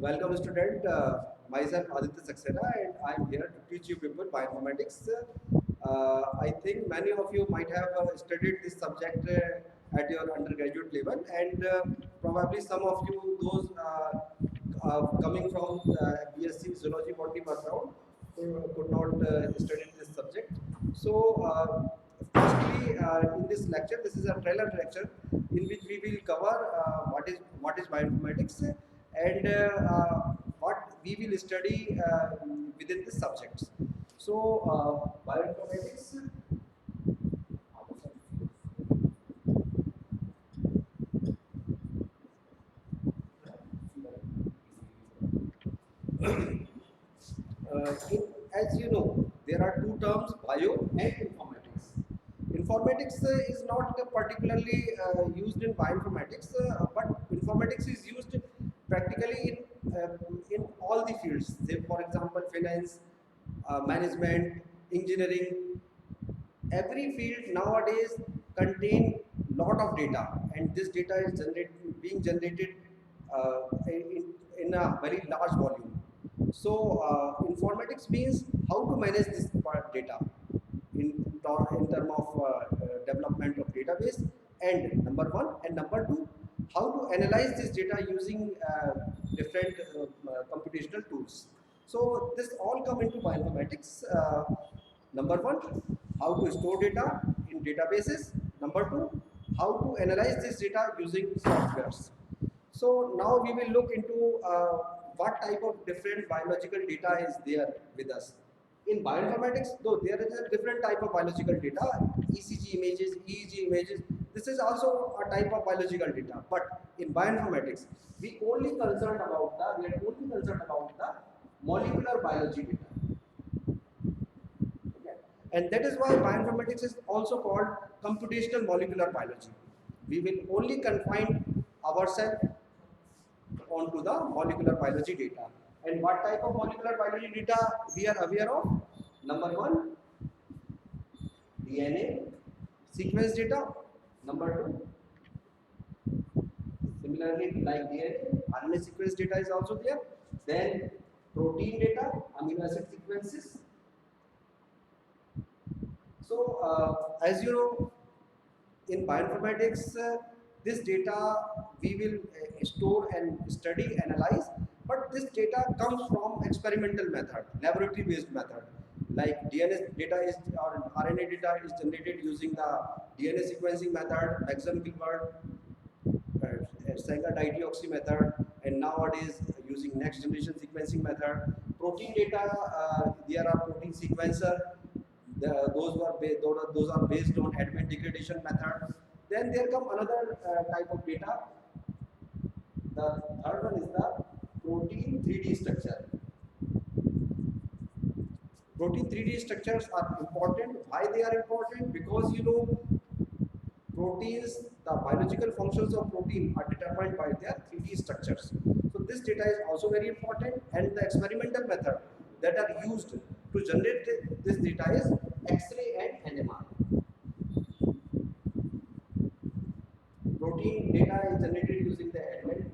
Welcome student, myself Aditya Saxena and I am here to teach you people bioinformatics. I think many of you might have studied this subject at your undergraduate level and probably some of you those coming from BSc Zoology Botany background could not study this subject. So firstly in this lecture, this is a trailer lecture in which we will cover what is bioinformatics and what we will study within the subjects. So, bioinformatics. As you know, there are two terms, bio and informatics. Informatics is not particularly used in bioinformatics, but informatics is used practically in all the fields. Say, for example, finance, management, engineering. Every field nowadays contain lot of data, and this data is being generated in a very large volume. So informatics means how to manage this data in term of development of database, and number one, and number two, how to analyze this data using different computational tools. So this all come into bioinformatics. Number one, how to store data in databases. Number two, how to analyze this data using softwares. So now we will look into what type of different biological data is there with us. In bioinformatics, though there is a different type of biological data, ECG images, EEG images, this is also a type of biological data. But in bioinformatics, we are only concerned about the molecular biology data. Okay. And that is why bioinformatics is also called computational molecular biology. We will only confine ourselves onto the molecular biology data. And what type of molecular biology data we are aware of? Number one, DNA sequence data. Number two, similarly like DNA, RNA sequence data is also there. Then protein data, amino acid sequences. So as you know, in bioinformatics, this data we will store and study, analyze, but this data comes from experimental method, laboratory based method. Like DNA data is, or RNA data is generated using the DNA sequencing method, Maxon Gilbert, Sanger didioxy method, and nowadays using next generation sequencing method. Protein data, there are protein sequencer, those are based on admin degradation method. Then there come another type of data. The third one is the protein 3D structure. Protein 3D structures are important. Why they are important? Because you know proteins, the biological functions of protein are determined by their 3D structures. So this data is also very important, and the experimental method that are used to generate this data is X-ray and NMR. Protein data is generated using the admin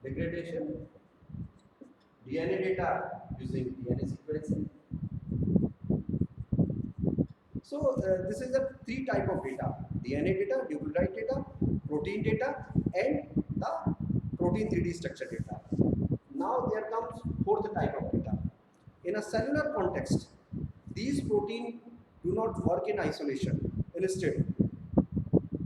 degradation, DNA data using DNA sequencing. So this is the three type of data: DNA data, nucleotide data, protein data, and the protein 3D structure data. Now there comes fourth type of data. In a cellular context, these proteins do not work in isolation. Instead,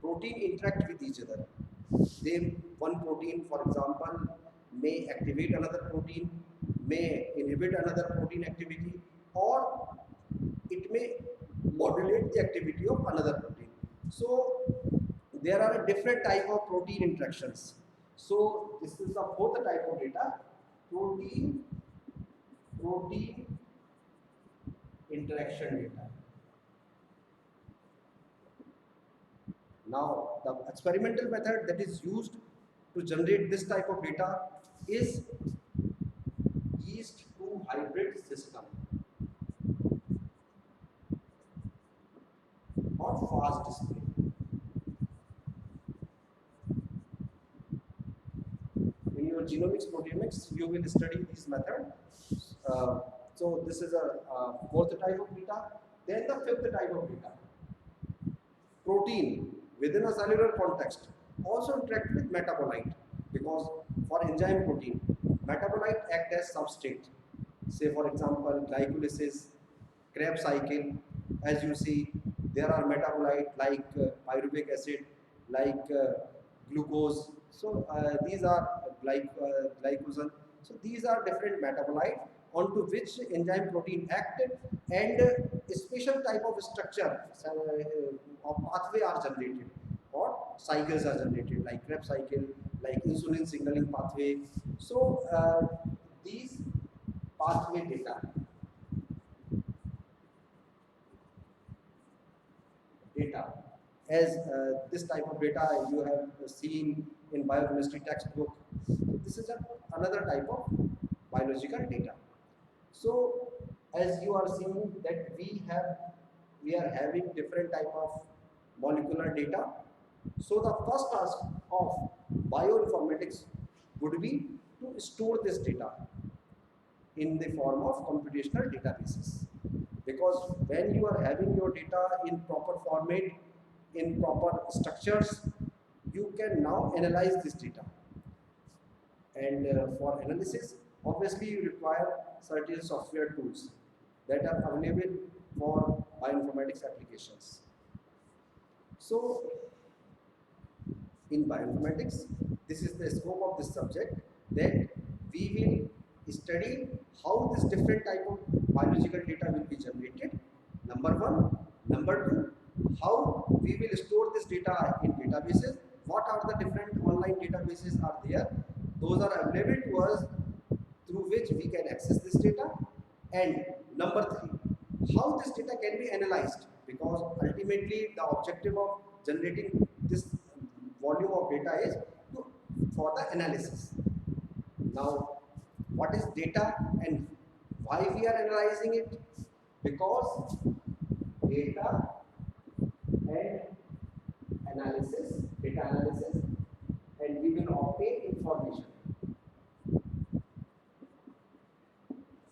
protein interact with each other. They, one protein, for example, may activate another protein, may inhibit another protein activity, or it may modulate the activity of another protein. So there are a different type of protein interactions. So this is the fourth type of data, protein interaction data. Now, the experimental method that is used to generate this type of data is yeast to hybrid system or fast display. genomics, proteomics, you will study this method. So this is a fourth type of data. Then the fifth type of data, protein within a cellular context also interact with metabolite, because for enzyme protein, metabolite act as substrate. Say for example, glycolysis, Krebs cycle. As you see, there are metabolite like pyruvic acid, like glucose. So these are glycogen. So these are different metabolites onto which enzyme protein act, and a special type of structure or pathway are generated, or cycles are generated, like Krebs cycle, like insulin signaling pathway. So these pathway data, as this type of data you have seen in biochemistry textbook. This is another type of biological data. So as you are seeing that we are having different type of molecular data. So the first task of bioinformatics would be to store this data in the form of computational databases, because when you are having your data in proper format, in proper structures, you can now analyze this data. And for analysis, obviously you require certain software tools that are available for bioinformatics applications. So in bioinformatics, this is the scope of this subject, that we will study how this different type of biological data will be generated, number one. Number two, how we will store this data in databases, what are the different online databases are there, those are available to us, through which we can access this data. And number three, how this data can be analyzed, because ultimately the objective of generating this volume of data is for the analysis. Now, what is data and why we are analyzing it? Because data and data analysis, and we will obtain information.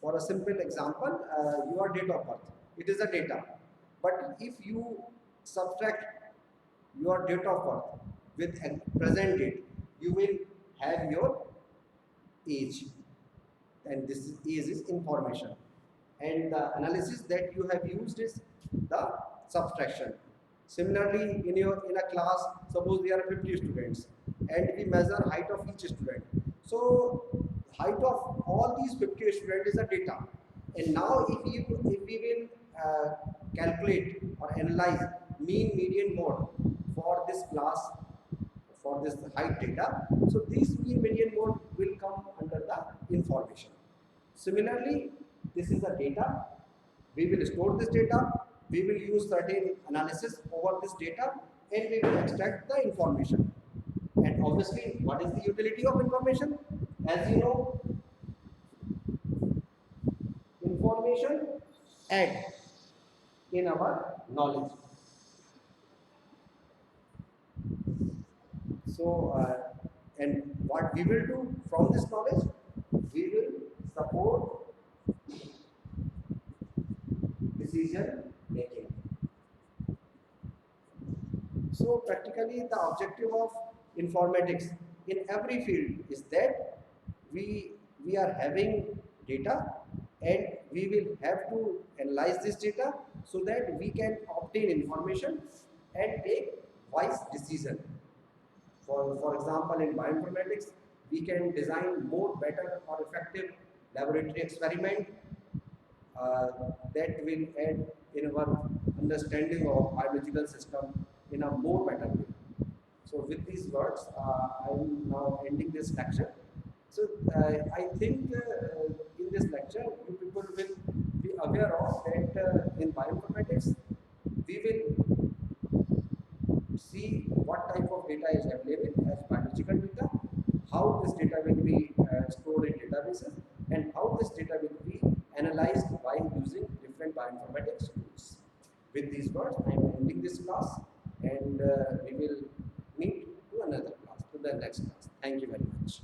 For a simple example, your date of birth, it is a data. But if you subtract your date of birth with a present date, you will have your age, and this age is information. And the analysis that you have used is the subtraction. Similarly, in a class, suppose there are 50 students, and we measure height of each student. So height of all these 50 students is a data. And now if we will calculate or analyze mean, median, mode for this class, for this height data, so this mean, median, mode will come under the information. Similarly, this is the data. We will store this data. We will use certain analysis over this data, and we will extract the information. And obviously, what is the utility of information? As you know, information add in our knowledge. So, and what we will do from this knowledge, we will support decision making. So practically the objective of informatics in every field is that we are having data, and we will have to analyze this data so that we can obtain information and take wise decision. For example, in bioinformatics, we can design more better or effective laboratory experiment that will add in our understanding of biological system in a more better way. So with these words, I am now ending this lecture. So I think in this lecture, you people will be aware of that in bioinformatics, we will see what type of data is available as biological data, how this data will be stored in databases, and how this data will be analyzed by using different bioinformatics tools. With these words, I am ending this class, and we will meet to another class, to the next class. Thank you very much.